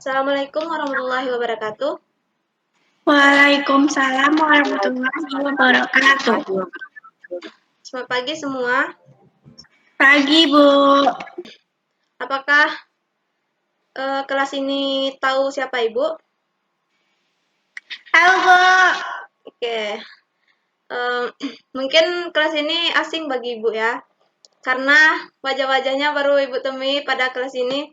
Assalamualaikum warahmatullahi wabarakatuh. Waalaikumsalam warahmatullahi wabarakatuh. Selamat pagi semua. Pagi, Bu. Apakah kelas ini tahu siapa Ibu? Tahu, Bu. Oke. Mungkin kelas ini asing bagi Ibu ya, karena wajah-wajahnya baru Ibu temui pada kelas ini.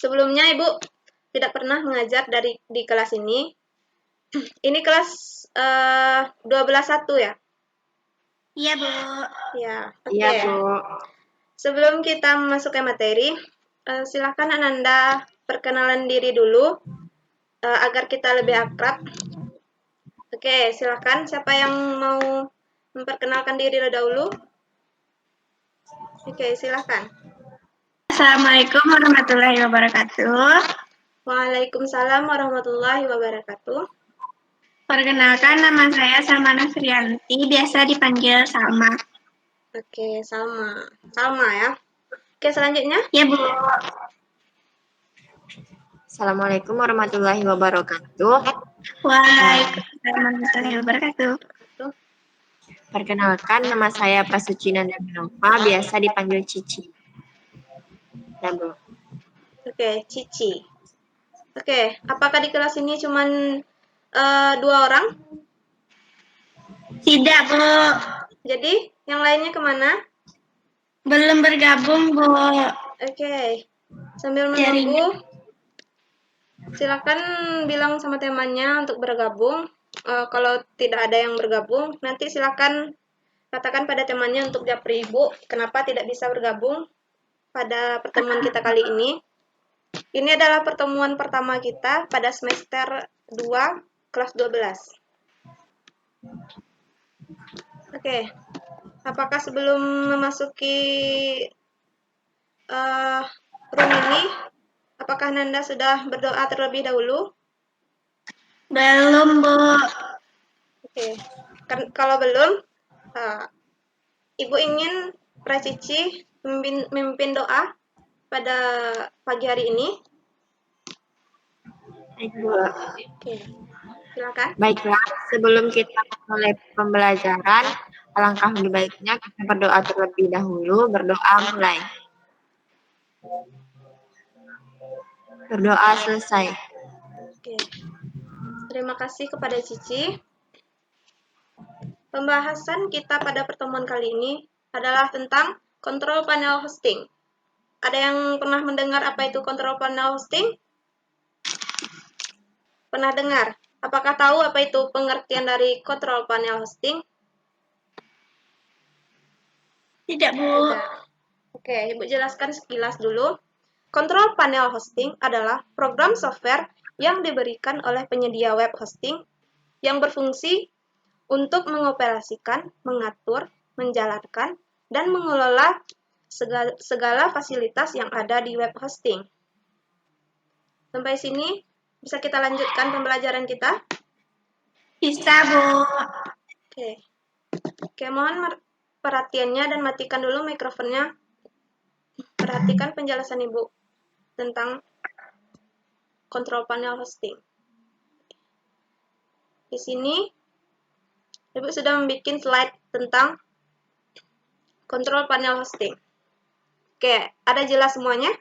Sebelumnya Ibu tidak pernah mengajar di kelas ini. Ini kelas 12.1 ya? Iya, Bu. Ya, oke. Iya, Bu. Sebelum kita masuk ke materi, silakan Ananda perkenalan diri dulu agar kita lebih akrab. Oke, silakan. Siapa yang mau memperkenalkan diri lebih dahulu? Oke, silakan. Assalamualaikum warahmatullahi wabarakatuh. Waalaikumsalam warahmatullahi wabarakatuh. Perkenalkan, nama saya Salma Frianti, biasa dipanggil Salma. Oke, Salma. Salma ya. Oke, selanjutnya. Ya, Bu. Assalamualaikum warahmatullahi wabarakatuh. Waalaikumsalam warahmatullahi wabarakatuh. Perkenalkan, nama saya Prasuci Nanda Binova, biasa dipanggil Cici. Ya, Bu. Oke, Cici. Oke, apakah di kelas ini cuman 2 orang? Tidak, Bu. Jadi, yang lainnya kemana? Belum bergabung, Bu. Oke, sambil Jaringan. menunggu, silakan bilang sama temannya untuk bergabung. Kalau tidak ada yang bergabung, nanti silakan katakan pada temannya untuk japri Ibu, kenapa tidak bisa bergabung pada pertemuan kita kali ini. Ini adalah pertemuan pertama kita pada semester 2, kelas 12. Oke, apakah sebelum memasuki room ini, apakah Nanda sudah berdoa terlebih dahulu? Belum, Bu. Oke, kalau belum, Ibu ingin Cici memimpin doa pada pagi hari ini. Baik, Bu. Oke, silakan. Baiklah, sebelum kita mulai pembelajaran, alangkah lebih baiknya kita berdoa terlebih dahulu. Berdoa mulai. Berdoa selesai. Oke. Terima kasih kepada Cici. Pembahasan kita pada pertemuan kali ini adalah tentang kontrol panel hosting. Ada yang pernah mendengar apa itu kontrol panel hosting? Pernah dengar? Apakah tahu apa itu pengertian dari kontrol panel hosting? Tidak, Bu. Tidak. Oke, Ibu jelaskan sekilas dulu. Kontrol panel hosting adalah program software yang diberikan oleh penyedia web hosting yang berfungsi untuk mengoperasikan, mengatur, menjalankan, dan mengelola segala fasilitas yang ada di web hosting. Sampai sini, bisa kita lanjutkan pembelajaran kita? Bisa, Bu. Oke, mohon perhatiannya dan matikan dulu mikrofonnya. Perhatikan penjelasan Ibu tentang kontrol panel hosting. Di sini, Ibu sudah membuat slide tentang kontrol panel hosting. Oke, ada jelas semuanya?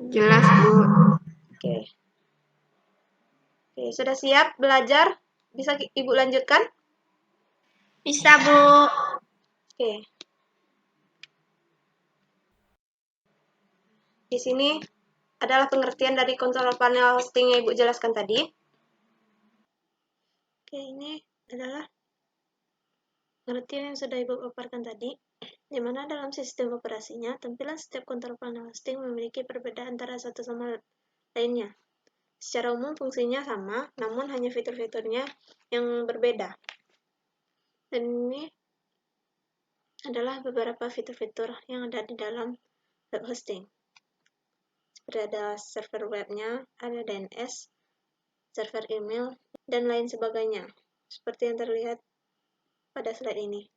Jelas, Bu. Oke, sudah siap belajar? Bisa Ibu lanjutkan? Bisa, Bu. Oke. Di sini adalah pengertian dari kontrol panel hosting yang Ibu jelaskan tadi. Oke, ini adalah pengertian yang sudah Ibu paparkan tadi, di mana dalam sistem operasinya, tampilan setiap kontrol panel hosting memiliki perbedaan antara satu sama lainnya. Secara umum fungsinya sama, namun hanya fitur-fiturnya yang berbeda. Dan ini adalah beberapa fitur-fitur yang ada di dalam web hosting. Seperti ada server webnya, ada DNS, server email, dan lain sebagainya. Seperti yang terlihat pada slide ini.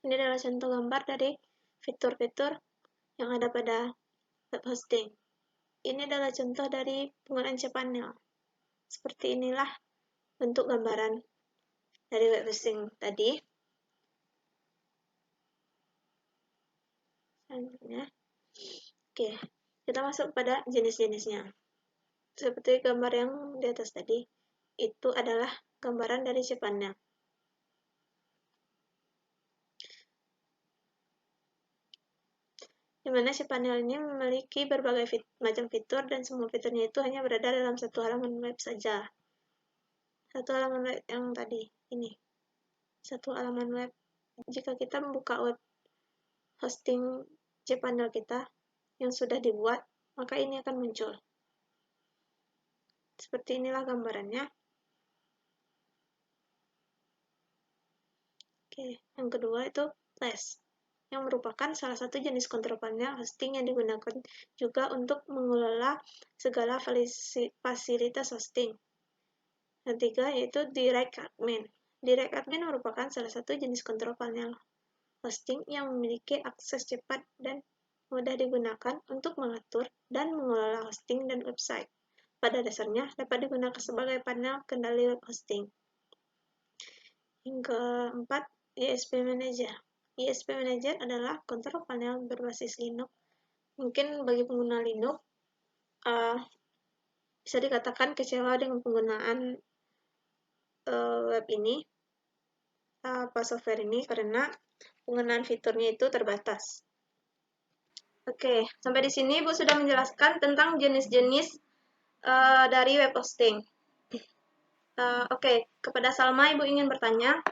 Ini adalah contoh gambar dari fitur-fitur yang ada pada web hosting. Ini adalah contoh dari penggunaan cPanel. Seperti inilah bentuk gambaran dari web hosting tadi. Selanjutnya, oke, kita masuk pada jenis-jenisnya. Seperti gambar yang di atas tadi, itu adalah gambaran dari cPanel. Di mana cPanel ini memiliki berbagai macam fitur dan semua fiturnya itu hanya berada dalam satu halaman web saja. Satu halaman web yang tadi, ini. Satu halaman web. Jika kita membuka web hosting cPanel kita yang sudah dibuat, maka ini akan muncul. Seperti inilah gambarannya. Oke, yang kedua itu Flash, yang merupakan salah satu jenis kontrol panel hosting yang digunakan juga untuk mengelola segala fasilitas hosting. Yang ketiga yaitu Direct Admin. Direct Admin merupakan salah satu jenis kontrol panel hosting yang memiliki akses cepat dan mudah digunakan untuk mengatur dan mengelola hosting dan website. Pada dasarnya dapat digunakan sebagai panel kendali web hosting. Yang keempat, ISP Manager. ISP Manager adalah kontrol panel berbasis Linux. Mungkin bagi pengguna Linux bisa dikatakan kecewa dengan penggunaan web ini, software ini, karena penggunaan fiturnya itu terbatas. Oke, sampai di sini Ibu sudah menjelaskan tentang jenis-jenis dari web hosting. Oke, kepada Salma Ibu ingin bertanya,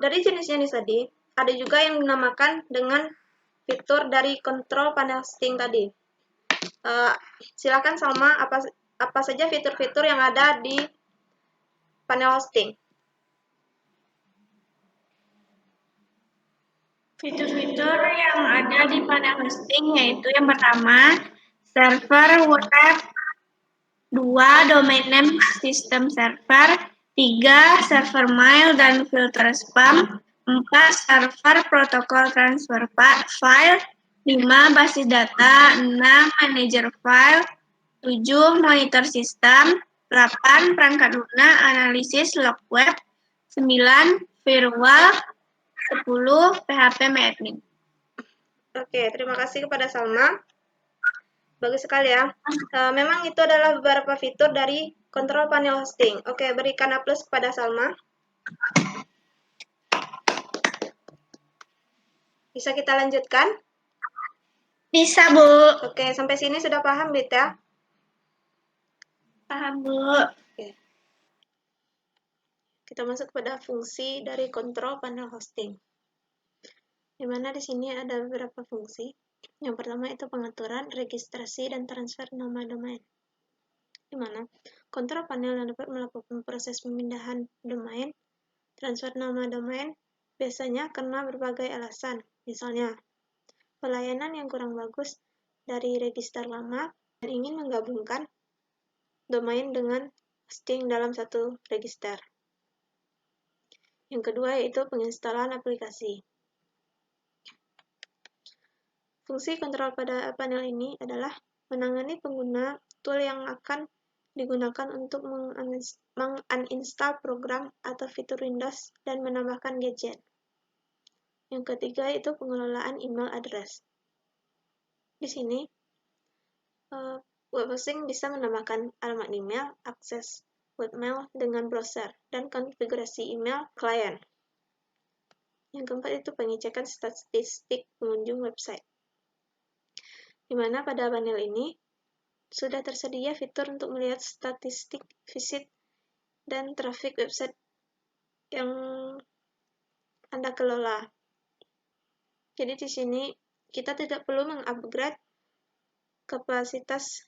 dari jenis-jenis tadi, ada juga yang dinamakan dengan fitur dari kontrol panel hosting tadi. Silakan Salma, apa saja fitur-fitur yang ada di panel hosting? Fitur-fitur yang ada di panel hosting yaitu yang pertama, server web, 2. Domain name sistem server, 3. Server mail dan filter spam, 4. Server protokol transfer file, 5. Basis data, 6. Manager file, 7. Monitor sistem, 8. Perangkat lunak analisis log web, 9. Firewall, 10. PHP MyAdmin. Oke, terima kasih kepada Salma. Bagus sekali ya. Memang itu adalah beberapa fitur dari kontrol panel hosting. Oke, berikan A+ kepada Salma. Bisa kita lanjutkan? Bisa, Bu. Oke, sampai sini sudah paham, Dit ya? Paham, Bu. Oke. Kita masuk pada fungsi dari kontrol panel hosting. Di mana di sini ada beberapa fungsi. Yang pertama itu pengaturan, registrasi, dan transfer nama domain. Di mana kontrol panel yang dapat melakukan proses pemindahan domain, transfer nama domain, biasanya karena berbagai alasan. Misalnya, pelayanan yang kurang bagus dari register lama dan ingin menggabungkan domain dengan hosting dalam satu register. Yang kedua yaitu penginstalan aplikasi. Fungsi kontrol pada panel ini adalah menangani pengguna tool yang akan digunakan untuk menguninstall program atau fitur Windows dan menambahkan gadget. Yang ketiga itu pengelolaan email address. Di sini, web hosting bisa menambahkan alamat email, akses webmail dengan browser, dan konfigurasi email klien. Yang keempat itu pengecekan statistik pengunjung website. Di mana pada panel ini sudah tersedia fitur untuk melihat statistik visit dan traffic website yang Anda kelola. Jadi di sini kita tidak perlu mengupgrade kapasitas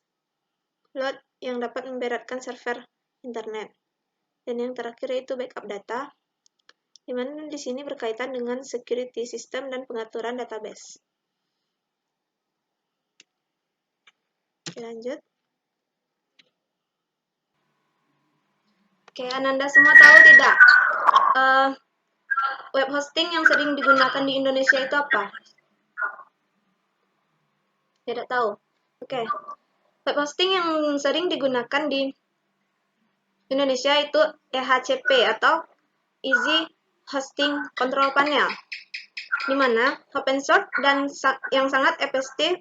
load yang dapat memberatkan server internet. Dan yang terakhir yaitu backup data, di mana di sini berkaitan dengan security system dan pengaturan database. Oke, lanjut. Oke, Ananda semua tahu tidak? web hosting yang sering digunakan di Indonesia itu apa? Tidak tahu. Oke. Web hosting yang sering digunakan di Indonesia itu EHCP atau Easy Hosting Control Panel, di mana open source dan yang sangat efektif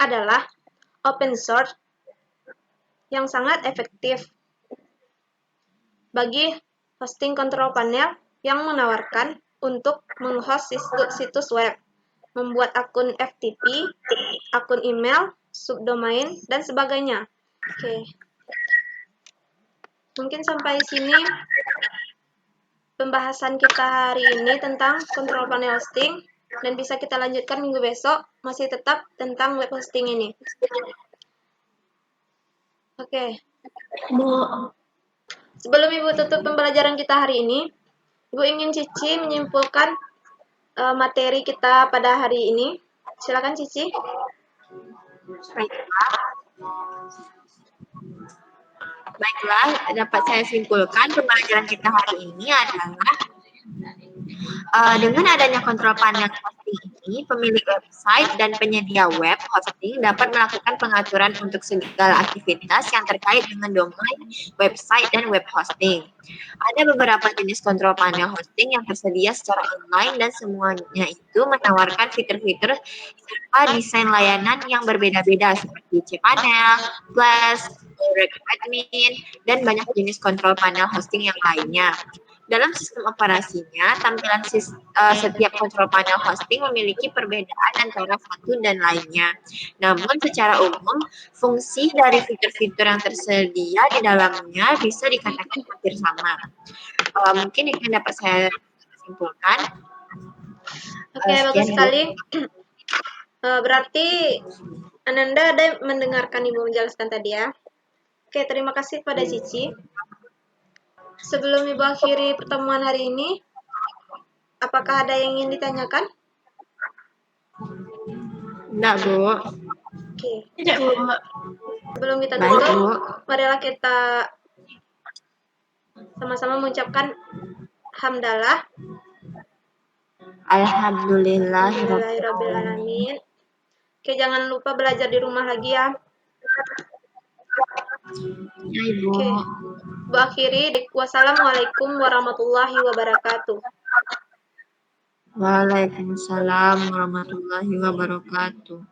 adalah open source yang sangat efektif bagi hosting control panel yang menawarkan untuk menghost situs web, membuat akun FTP, akun email, subdomain, dan sebagainya. Oke. Mungkin sampai sini pembahasan kita hari ini tentang control panel hosting, dan bisa kita lanjutkan minggu besok, masih tetap tentang web hosting ini. Oke. Bu. Sebelum Ibu tutup pembelajaran kita hari ini, Ibu ingin Cici menyimpulkan materi kita pada hari ini. Silakan Cici. Baiklah, dapat saya simpulkan pembelajaran kita hari ini adalah dengan adanya kontrol panel hosting ini, pemilik website dan penyedia web hosting dapat melakukan pengaturan untuk segala aktivitas yang terkait dengan domain, website, dan web hosting. Ada beberapa jenis kontrol panel hosting yang tersedia secara online dan semuanya itu menawarkan fitur-fitur serta desain layanan yang berbeda-beda seperti cPanel, Flash, Direct Admin, dan banyak jenis kontrol panel hosting yang lainnya. Dalam sistem operasinya, tampilan setiap kontrol panel hosting memiliki perbedaan antara satu dan lainnya. Namun secara umum, fungsi dari fitur-fitur yang tersedia di dalamnya bisa dikatakan hampir sama. Mungkin itu yang dapat saya simpulkan. Oke, bagus sekali. Berarti Ananda ada mendengarkan Ibu menjelaskan tadi ya. Oke, terima kasih kepada Cici. Sebelum Ibu akhiri pertemuan hari ini, apakah ada yang ingin ditanyakan? Enggak, Bu. Oke. Tidak, Bu. Sebelum kita Baik, tutup, Bu. marilah kita sama-sama mengucapkan hamdalah. Alhamdulillahirrahmanirrahim. Oke, jangan lupa belajar di rumah lagi ya. Ya, Ibu. Oke. Bu akhiri, wassalamualaikum warahmatullahi wabarakatuh. Waalaikumsalam warahmatullahi wabarakatuh.